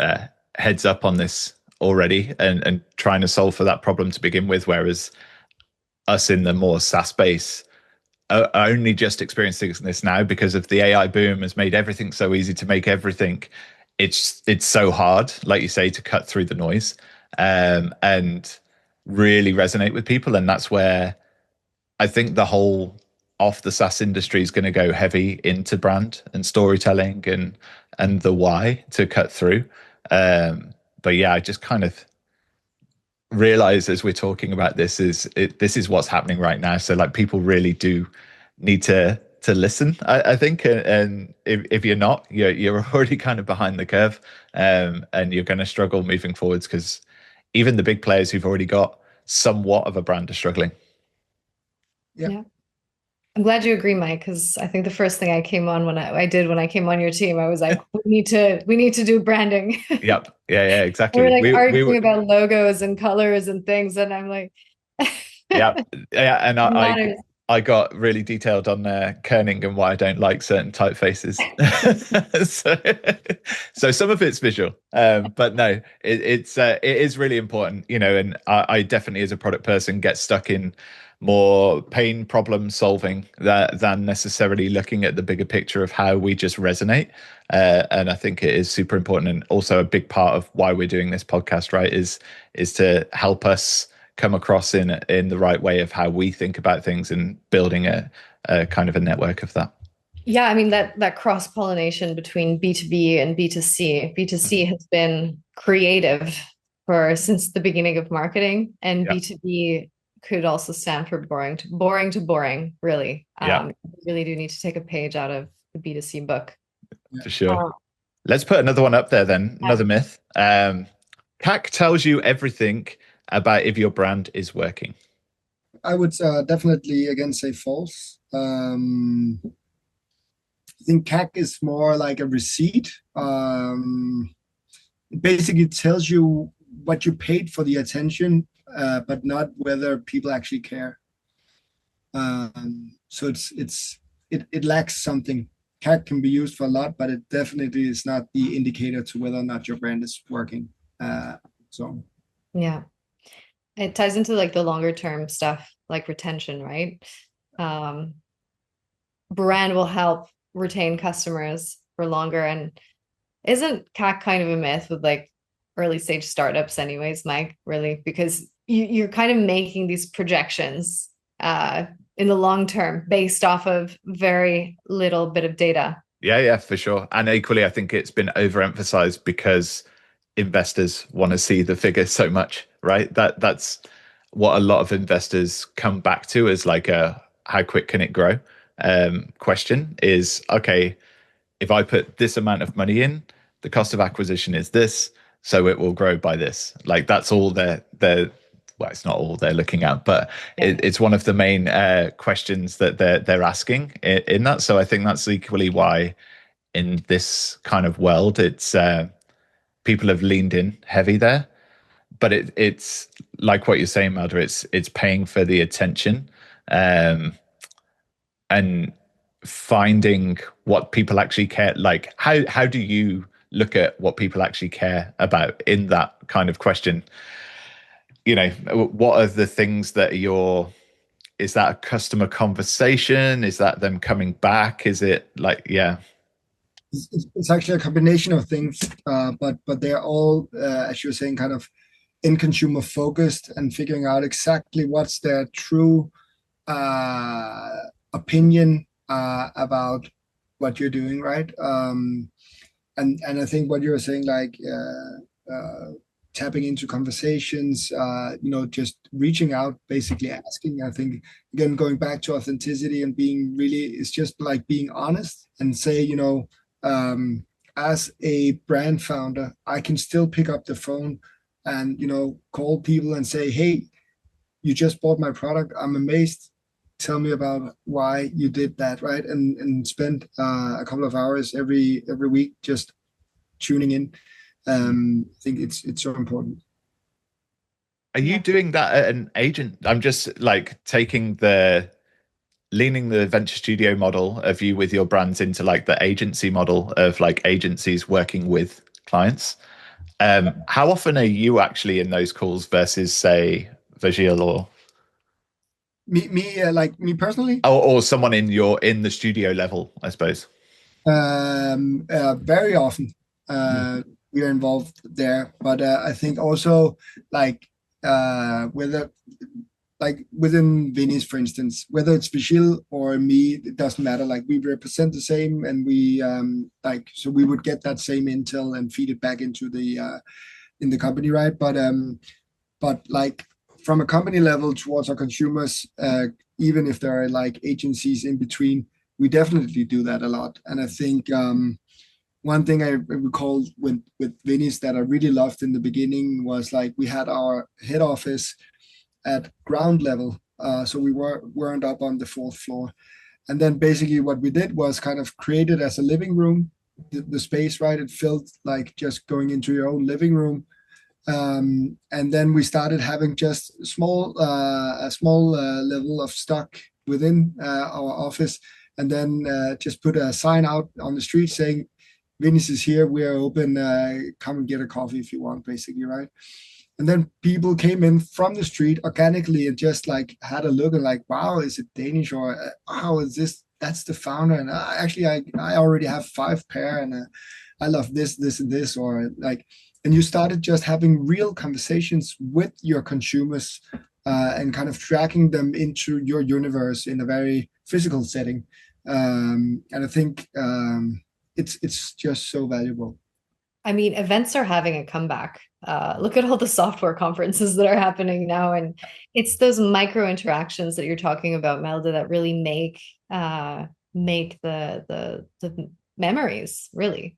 [SPEAKER 3] heads up on this already, and trying to solve for that problem to begin with, whereas us in the more SaaS space are only just experiencing this now because of the AI boom has made everything so easy to make everything. It's so hard, like you say, to cut through the noise and really resonate with people. And that's where I think the whole off the SaaS industry is going to go heavy into brand and storytelling and the why to cut through. But yeah, I just kind of realize as we're talking about this this is what's happening right now. So like people really do need to listen, I think, and if you're not, you're already kind of behind the curve, and you're going to struggle moving forwards because even the big players who've already got somewhat of a brand are struggling.
[SPEAKER 2] Yeah. I'm glad you agree, Mike, because I think the first thing I came on when I did when I came on your team, I was like, we need to do branding.
[SPEAKER 3] Yep. Yeah,
[SPEAKER 2] We're
[SPEAKER 3] exactly.
[SPEAKER 2] like
[SPEAKER 3] We
[SPEAKER 2] arguing
[SPEAKER 3] were,
[SPEAKER 2] about logos and colors and things, and I'm like,
[SPEAKER 3] yeah, and
[SPEAKER 2] matters.
[SPEAKER 3] I got really detailed on kerning and why I don't like certain typefaces. So some of it's visual, but no, it is really important, and I definitely, as a product person, get stuck in more pain problem solving than necessarily looking at the bigger picture of how we just resonate. And I think it is super important, and also a big part of why we're doing this podcast, right, is to help us come across in the right way of how we think about things and building a kind of a network of that.
[SPEAKER 2] Yeah, I mean that cross pollination between B2B and B2C. B2C has been creative for since the beginning of marketing, and
[SPEAKER 3] Yeah.
[SPEAKER 2] B2B could also stand for boring to boring, really.
[SPEAKER 3] Yeah.
[SPEAKER 2] You really do need to take a page out of the B2C book.
[SPEAKER 3] For sure. Let's put another one up there then, another myth. CAC tells you everything about if your brand is working.
[SPEAKER 1] I would definitely again say false. I think CAC is more like a receipt. It basically tells you what you paid for the attention, but not whether people actually care. So it lacks something. CAC can be used for a lot, but it definitely is not the indicator to whether or not your brand is working. So
[SPEAKER 2] Yeah. It ties into like the longer term stuff, like retention, right? Um, Brand will help retain customers for longer. And isn't CAC kind of a myth with like early stage startups, anyways, Mike? Really, because you're kind of making these projections in the long term based off of very little bit of data.
[SPEAKER 3] Yeah, for sure. And equally, I think it's been overemphasized because investors want to see the figure so much, right? That's what a lot of investors come back to as like a how quick can it grow question is, okay, if I put this amount of money in, the cost of acquisition is this, so it will grow by this. Like that's all they're well, it's not all they're looking at, but it's one of the main questions that they're asking in that. So I think that's equally why in this kind of world, it's people have leaned in heavy there. But it's like what you're saying, Malte, it's paying for the attention and finding what people actually care. Like how do you look at what people actually care about in that kind of question? What are the things that is that a customer conversation? Is that them coming back? Is it like, yeah.
[SPEAKER 1] it's actually a combination of things, but they're all, as you were saying, kind of in consumer focused and figuring out exactly what's their true opinion about what you're doing, right? And I think what you were saying, like tapping into conversations, just reaching out, basically asking. I think, again, going back to authenticity and being really, it's just like being honest and say, as a brand founder, I can still pick up the phone and, call people and say, hey, you just bought my product. I'm amazed. Tell me about why you did that, right? And spend a couple of hours every week just tuning in. I think it's so important.
[SPEAKER 3] Are you doing that at an agent? I'm just like leaning the venture studio model of you with your brands into like the agency model of like agencies working with clients. How often are you actually in those calls versus say Virgil or
[SPEAKER 1] me personally?
[SPEAKER 3] or someone in the studio level, I suppose?
[SPEAKER 1] Very often we are involved there, but I think also like whether like within Vinny's, for instance, whether it's Vigil or me, it doesn't matter. Like we represent the same, and we so we would get that same intel and feed it back into the in the company, right? But like from a company level towards our consumers, even if there are like agencies in between, we definitely do that a lot. And I think one thing I recall with Vinny's that I really loved in the beginning was like we had our head office at ground level, so we weren't up on the fourth floor. And then basically what we did was kind of create it as a living room, the space, right? It felt like just going into your own living room. And then we started having just a small level of stock within our office, and then just put a sign out on the street saying, Vinny's is here, we are open, come and get a coffee if you want, basically, right? And then people came in from the street organically and just like had a look and like, wow, is it Danish, or wow, is this, that's the founder, and actually I already have 5 pair, and I love this and this, or like, and you started just having real conversations with your consumers and kind of tracking them into your universe in a very physical setting. And I think it's just so valuable.
[SPEAKER 2] I mean, events are having a comeback. Look at all the software conferences that are happening now, and it's those micro interactions that you're talking about, Malte, that really make the memories, really.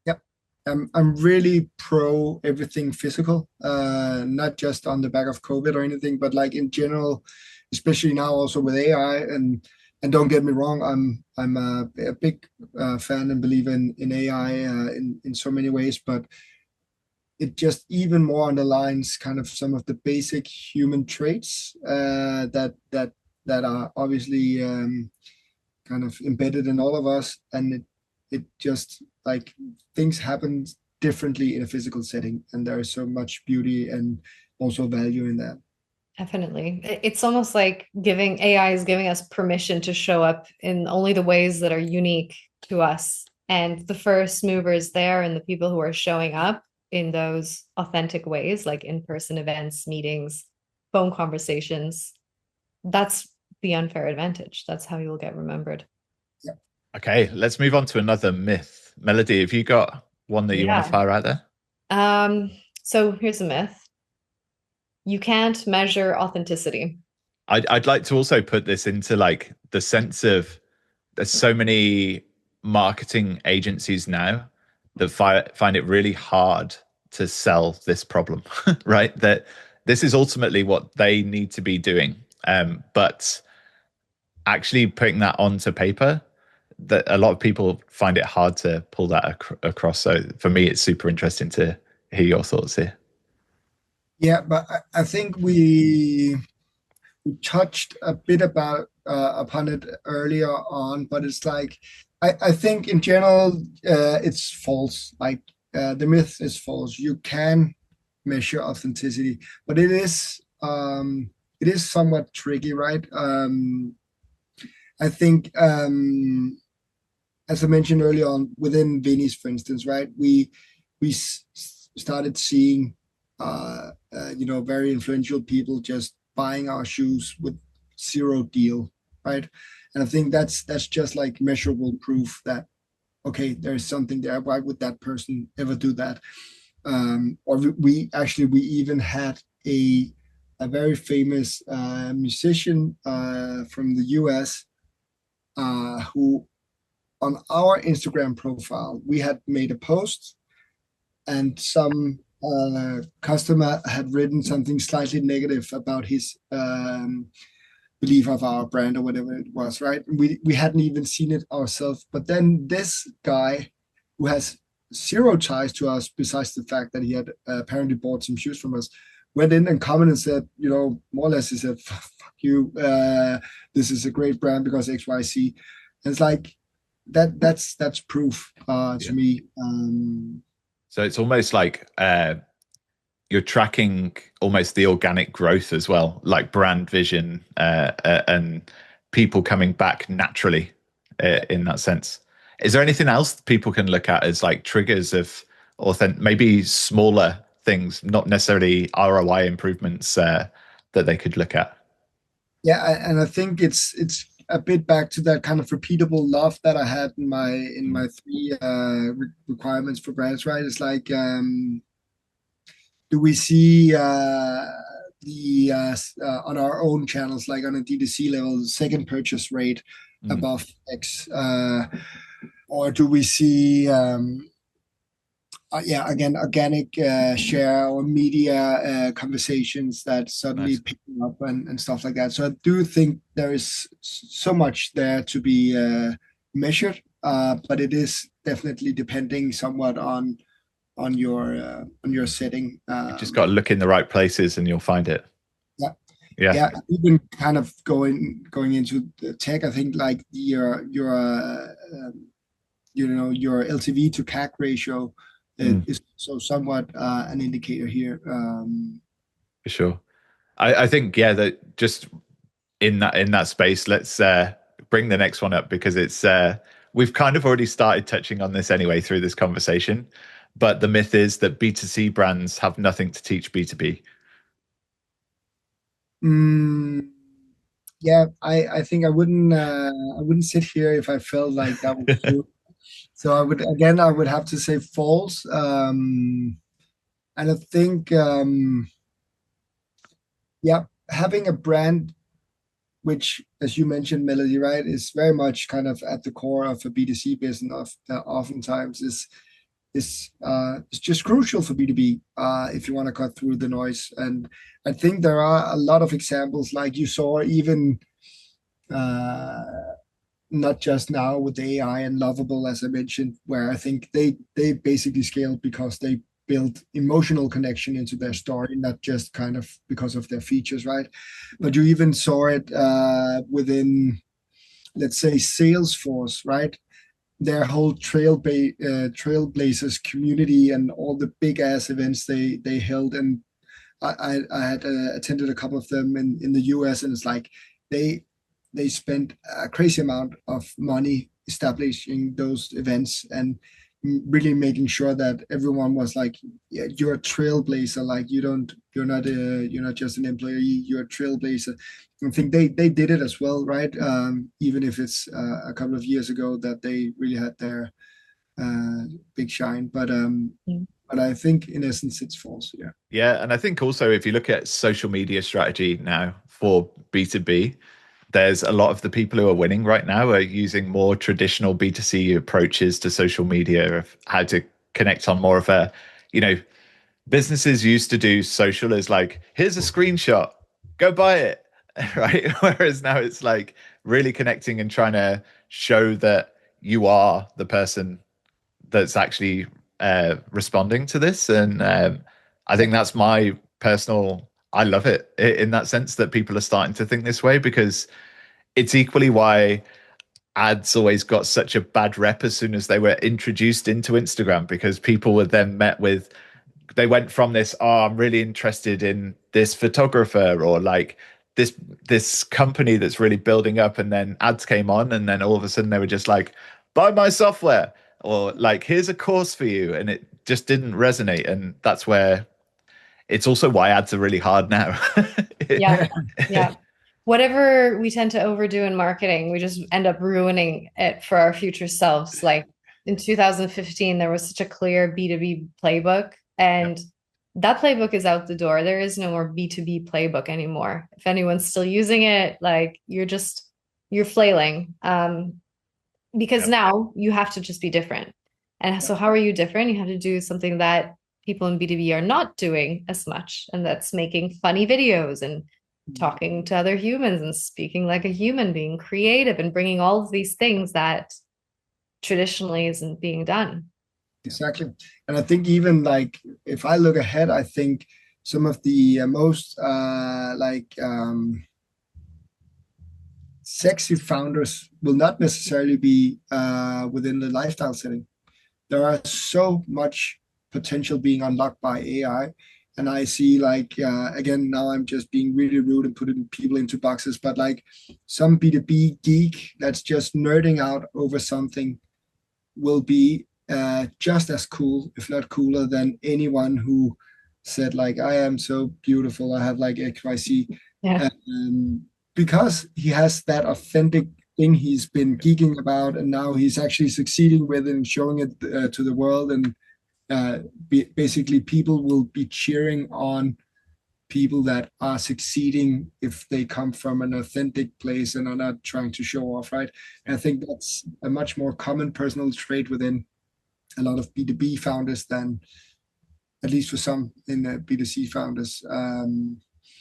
[SPEAKER 1] Yep, I'm really pro everything physical, not just on the back of COVID or anything, but like in general, especially now also with AI. And don't get me wrong, I'm a big fan and believer in AI in so many ways, but it just even more underlines kind of some of the basic human traits that are obviously kind of embedded in all of us, and it just like things happen differently in a physical setting, and there is so much beauty and also value in that.
[SPEAKER 2] Definitely. It's almost like AI is giving us permission to show up in only the ways that are unique to us. And the first movers there and the people who are showing up in those authentic ways, like in-person events, meetings, phone conversations, that's the unfair advantage. That's how you'll get remembered.
[SPEAKER 1] Yeah.
[SPEAKER 3] Okay, let's move on to another myth. Melody, have you got one that you want to fire out there?
[SPEAKER 2] So here's a myth. You can't measure authenticity.
[SPEAKER 3] I'd like to also put this into like the sense of there's so many marketing agencies now that find it really hard to sell this problem, right? That this is ultimately what they need to be doing. But actually putting that onto paper, that a lot of people find it hard to pull that across. So for me, it's super interesting to hear your thoughts here.
[SPEAKER 1] Yeah, but I think we touched a bit upon it earlier on, but it's like I think in general it's false. Like the myth is false. You can measure authenticity, but it is somewhat tricky, right? I think as I mentioned earlier on, within Vinny's, for instance, right, we started seeing very influential people just buying our shoes with zero deal, right? And I think that's just like measurable proof that okay, there's something there. Why would that person ever do that? or we even had a very famous musician from the US who on our Instagram profile we had made a post, and some customer had written something slightly negative about his belief of our brand or whatever it was, right? We hadn't even seen it ourselves, but then this guy who has zero ties to us besides the fact that he had apparently bought some shoes from us went in and commented and said, more or less, he said, fuck you, this is a great brand because XYZ. And it's like that's proof to me.
[SPEAKER 3] So it's almost like you're tracking almost the organic growth as well, like brand vision and people coming back naturally in that sense. Is there anything else people can look at as like triggers of maybe smaller things, not necessarily ROI improvements that they could look at?
[SPEAKER 1] Yeah, and I think it's a bit back to that kind of repeatable love that I had in my three requirements for brands, right? It's like, do we see the on our own channels, like on a D2C level, second purchase rate above X, or do we see again, organic share or media conversations that suddenly picking up and stuff like that. So I do think there is so much there to be measured, but it is definitely depending somewhat on your setting.
[SPEAKER 3] You just got to look in the right places and you'll find it.
[SPEAKER 1] Yeah. Even kind of going into the tech, I think like your LTV to CAC ratio is so somewhat an indicator here.
[SPEAKER 3] For sure. I think, that just in that space, let's bring the next one up, because it's we've kind of already started touching on this anyway through this conversation, but the myth is that B2C brands have nothing to teach B2B.
[SPEAKER 1] Yeah, I think I wouldn't sit here if I felt like that was true. So I would have to say false. And I think, having a brand, which, as you mentioned, Melody, right, is very much kind of at the core of a B2C business, oftentimes is just crucial for B2B if you want to cut through the noise. And I think there are a lot of examples, like you saw even not just now with AI and Lovable, as I mentioned, where I think they basically scaled because they built emotional connection into their story, not just kind of because of their features, right? But you even saw it within, let's say, Salesforce, right? Their whole Trailblazers community and all the big ass events they held, and I had attended a couple of them in the US, and it's like they spent a crazy amount of money establishing those events and really making sure that everyone was like, yeah, you're a trailblazer, like you're not just an employee, you're a trailblazer. I think they did it as well, right? Even if it's a couple of years ago that they really had their big shine, but I think in essence it's false.
[SPEAKER 3] And I think also if you look at social media strategy now for B2B, there's a lot of the people who are winning right now are using more traditional B2C approaches to social media, of how to connect on more of a, businesses used to do social as like, here's a screenshot, go buy it, right? Whereas now it's like really connecting and trying to show that you are the person that's actually responding to this. And I think that's my personal, I love it in that sense that people are starting to think this way, because it's equally why ads always got such a bad rep as soon as they were introduced into Instagram, because people were then met with, they went from this, I'm really interested in this photographer or like this company that's really building up, and then ads came on, and then all of a sudden they were just like, buy my software, or like, here's a course for you, and it just didn't resonate. And that's where it's also why ads are really hard now.
[SPEAKER 2] Yeah. Whatever we tend to overdo in marketing, we just end up ruining it for our future selves. Like in 2015, there was such a clear B2B playbook And that playbook is out the door. There is no more B2B playbook anymore. If anyone's still using it, like you're flailing. Because now you have to just be different. And so how are you different? You have to do something that people in B2B are not doing as much. And that's making funny videos and talking to other humans and speaking like a human, being creative and bringing all of these things that traditionally isn't being done.
[SPEAKER 1] Exactly. And I think even like if I look ahead, I think some of the most sexy founders will not necessarily be within the lifestyle setting. There are so much potential being unlocked by AI. And I see like, again, now I'm just being really rude and putting people into boxes, but like some B2B geek that's just nerding out over something will be just as cool, if not cooler, than anyone who said like, I am so beautiful, I have like XYZ.
[SPEAKER 2] Yeah.
[SPEAKER 1] Because he has that authentic thing he's been geeking about, and now he's actually succeeding with it and showing it to the world. And basically, people will be cheering on people that are succeeding if they come from an authentic place and are not trying to show off, right? And I think that's a much more common personal trait within a lot of B2B founders than, at least for some in B2C founders.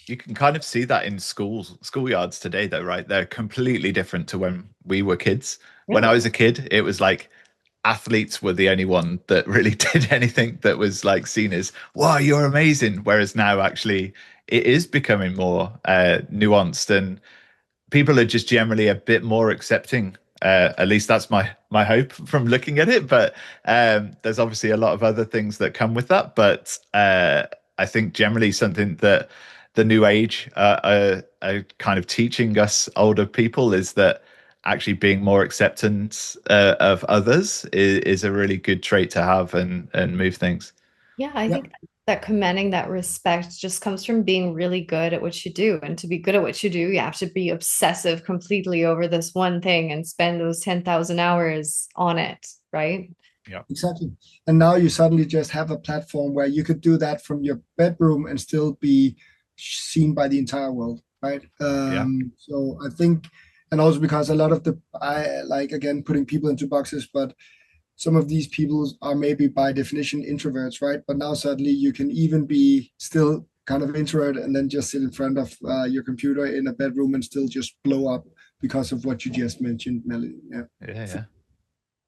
[SPEAKER 3] You can kind of see that in schoolyards today, though, right? They're completely different to when we were kids.
[SPEAKER 2] Yeah.
[SPEAKER 3] When I was a kid, it was like athletes were the only one that really did anything that was like seen as, wow, you're amazing. Whereas now, actually, it is becoming more nuanced, and people are just generally a bit more accepting. At least that's my hope from looking at it. But there's obviously a lot of other things that come with that. But I think generally something that the new age are kind of teaching us older people is that actually being more acceptance of others is a really good trait to have and move things.
[SPEAKER 2] Yeah, I think that commanding that respect just comes from being really good at what you do. And to be good at what you do, you have to be obsessive completely over this one thing and spend those 10,000 hours on it, right?
[SPEAKER 3] Yeah,
[SPEAKER 1] exactly. And now you suddenly just have a platform where you could do that from your bedroom and still be seen by the entire world, right? So I think, and also because a lot of I like, again, putting people into boxes, but some of these people are maybe by definition introverts, right? But now suddenly you can even be still kind of introvert and then just sit in front of your computer in a bedroom and still just blow up because of what you just mentioned, Melanie.
[SPEAKER 3] Yeah.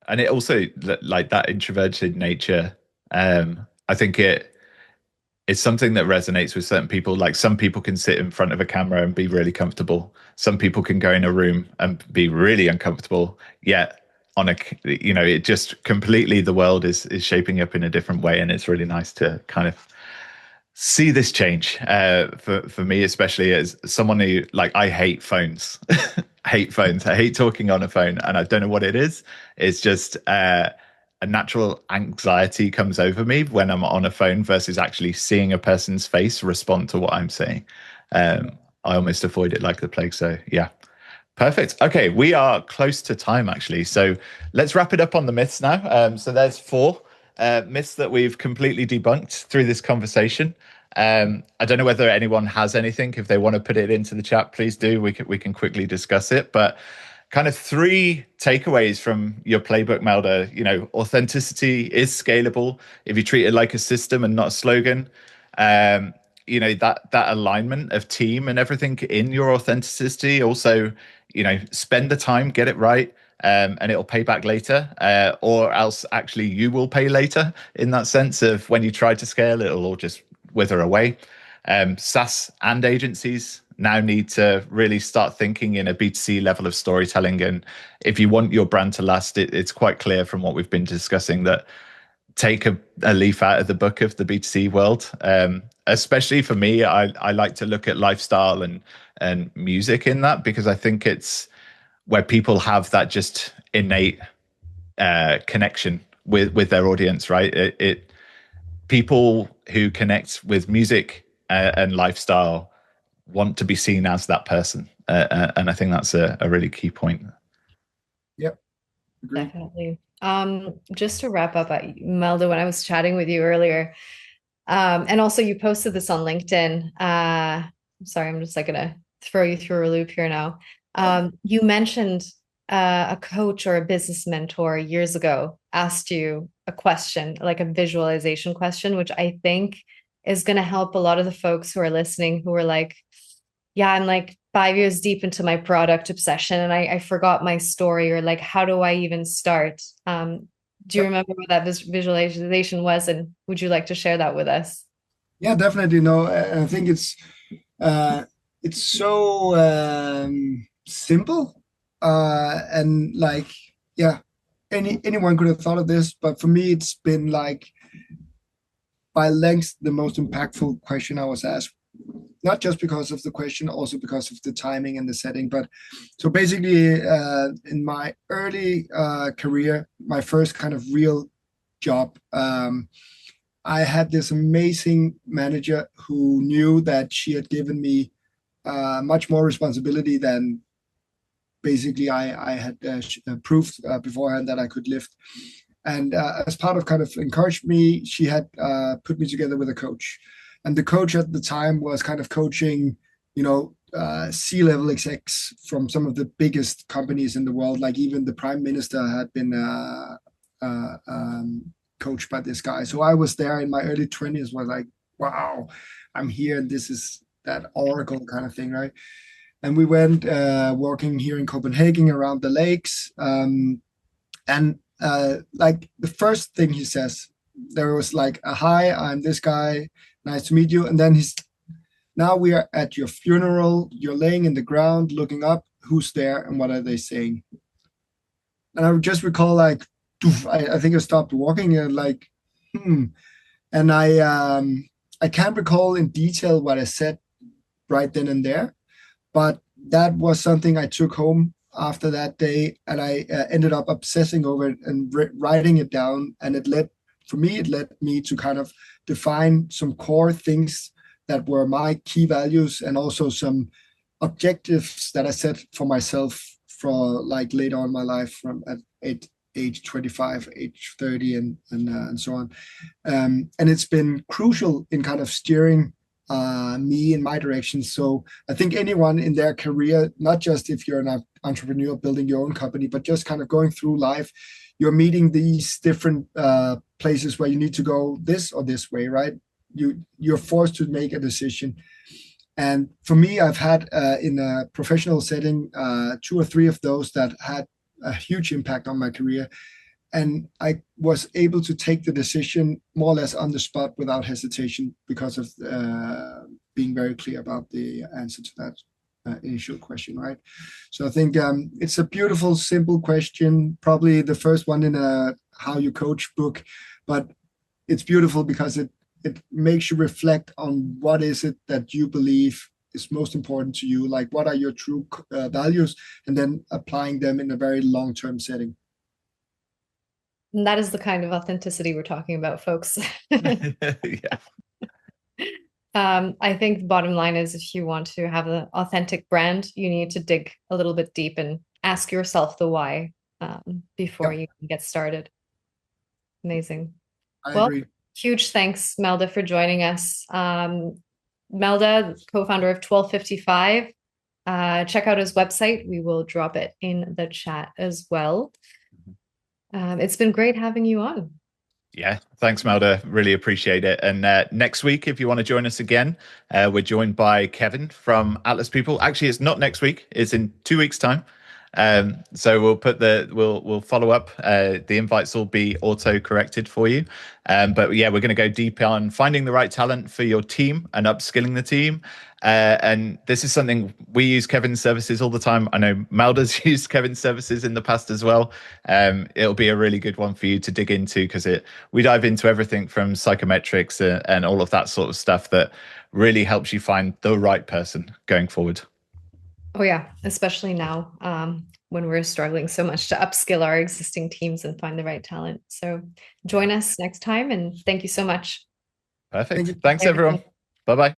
[SPEAKER 3] And it also, like that introverted nature, I think it's something that resonates with certain people. Like some people can sit in front of a camera and be really comfortable. Some people can go in a room and be really uncomfortable. Yet on a, it just completely, the world is shaping up in a different way. And it's really nice to kind of see this change for me, especially as someone who, like, I hate phones. I hate talking on a phone, and I don't know what it is. It's just a natural anxiety comes over me when I'm on a phone versus actually seeing a person's face respond to what I'm saying. I almost avoid it like the plague. So yeah. Perfect. Okay, we are close to time actually. So let's wrap it up on the myths now. So there's 4 myths that we've completely debunked through this conversation. I don't know whether anyone has anything. If they want to put it into the chat, please do. We can quickly discuss it. But kind of 3 takeaways from your playbook, Malte. Authenticity is scalable if you treat it like a system and not a slogan. That alignment of team and everything in your authenticity. Also, spend the time, get it right. And it'll pay back later, or else actually you will pay later, in that sense of when you try to scale, it'll all just wither away. SaaS and agencies now need to really start thinking in a B2C level of storytelling. And if you want your brand to last, it's quite clear from what we've been discussing that take a leaf out of the book of the B2C world. Especially for me, I like to look at lifestyle and music in that, because I think it's where people have that just innate connection with their audience, right? It people who connect with music and lifestyle want to be seen as that person, and I think that's a really key point.
[SPEAKER 1] Yep. Agreed.
[SPEAKER 2] Definitely. Just to wrap up, Melda, when I was chatting with you earlier, And also you posted this on LinkedIn. I'm sorry, I'm just like gonna throw you through a loop here now. You mentioned a coach or a business mentor years ago asked you a question, like a visualization question, which I think is going to help a lot of the folks who are listening who are like, yeah, I'm like 5 years deep into my product obsession and I forgot my story, or like, how do I even start? Do you remember what that visualization was? And would you like to share that with us?
[SPEAKER 1] Yeah, definitely. No, I think it's so simple, and like, yeah, anyone could have thought of this, but for me, it's been like by length the most impactful question I was asked. Not just because of the question, also because of the timing and the setting. But so basically, in my early career, my first kind of real job, I had this amazing manager who knew that she had given me much more responsibility than basically I had proved beforehand that I could lift. And as part of kind of encouraged me, she had put me together with a coach. And the coach at the time was kind of coaching, C-level execs from some of the biggest companies in the world. Like even the prime minister had been coached by this guy. So I was there in my early 20s, was like, wow, I'm here. And this is that oracle kind of thing, right? And we went walking here in Copenhagen around the lakes. And like the first thing he says, there was like a hi, I'm this guy, nice to meet you. And then now we are at your funeral, you're laying in the ground looking up, who's there and what are they saying? And I would just recall like, I think I stopped walking and like, and I can't recall in detail what I said right then and there, but that was something I took home after that day, and I ended up obsessing over it and writing it down. And it led me to kind of define some core things that were my key values, and also some objectives that I set for myself for like later on in my life, from at age 25, age 30, and so on. And it's been crucial in kind of steering me in my direction. So I think anyone in their career, not just if you're an entrepreneur building your own company, but just kind of going through life, you're meeting these different places where you need to go this or this way, right? You're forced to make a decision. And for me, I've had in a professional setting 2 or 3 of those that had a huge impact on my career. And I was able to take the decision more or less on the spot without hesitation, because of being very clear about the answer to that initial question, right? So I think it's a beautiful, simple question, probably the first one in a How You Coach book, but it's beautiful because it makes you reflect on what is it that you believe is most important to you, like what are your true values, and then applying them in a very long-term setting.
[SPEAKER 2] And that is the kind of authenticity we're talking about, folks.
[SPEAKER 3] Yeah.
[SPEAKER 2] I think the bottom line is, if you want to have an authentic brand, you need to dig a little bit deep and ask yourself the why before you can get started. Amazing.
[SPEAKER 1] I agree.
[SPEAKER 2] Huge thanks, Malte, for joining us. Malte, co-founder of 1255. Check out his website. We will drop it in the chat as well. It's been great having you on.
[SPEAKER 3] Yeah, thanks, Malte. Really appreciate it. And next week, if you want to join us again, we're joined by Kevin from Atlas People. Actually, it's not next week; it's in 2 weeks' time. So we'll follow up. The invites will be auto-corrected for you. But yeah, we're going to go deep on finding the right talent for your team and upskilling the team. And this is something we use Kevin's services all the time. I know Malte's used Kevin's services in the past as well. It'll be a really good one for you to dig into, because we dive into everything from psychometrics and all of that sort of stuff that really helps you find the right person going forward.
[SPEAKER 2] Oh yeah, especially now when we're struggling so much to upskill our existing teams and find the right talent. So join us next time, and thank you so much.
[SPEAKER 3] Perfect. Thanks, everyone. Bye-bye.